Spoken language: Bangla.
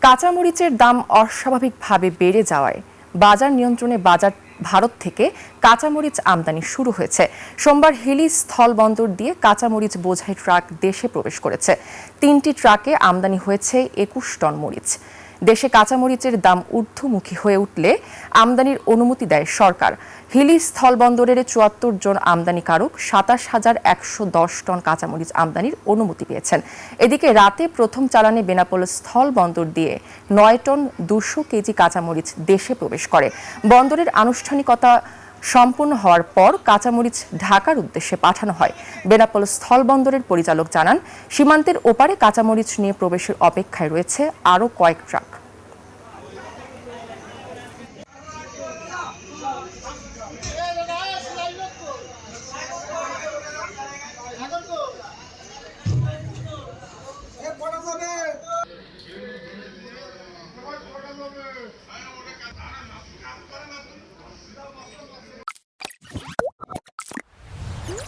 কাঁচামরিচের দাম অস্বাভাবিকভাবে বেড়ে যাওয়ায় বাজার নিয়ন্ত্রণে ভারত থেকে কাঁচামরিচ আমদানি শুরু হয়েছে। সোমবার হিলি স্থলবন্দর দিয়ে কাঁচামরিচ বোঝাই ট্রাক দেশে প্রবেশ করেছে। 3টি ট্রাকে আমদানি হয়েছে 21 টন মরিচ। দেশে কাঁচামরিচের দাম ঊর্ধ্বমুখী হয়ে উঠলে আমদানির অনুমতি দেয় সরকার। হিলি স্থলবন্দরের 74 জন আমদানিকারক 27,110 টন কাঁচামরিচ আমদানির অনুমতি পেয়েছেন। এদিকে রাতে প্রথম চালানে বেনাপোল স্থলবন্দর দিয়ে 9 টন 200 কেজি কাঁচামরিচ দেশে প্রবেশ করে। বন্দরের আনুষ্ঠানিকতা সম্পূর্ণ হওয়ার পর কাঁচামরিচ ঢাকার উদ্দেশ্যে পাঠানো হয়। বেনাপোল স্থলবন্দরের পরিচালক জানান, সীমান্তের ওপারে কাঁচামরিচ নিয়ে প্রবেশের অপেক্ষায় রয়েছে আরও কয়েক ট্রাক।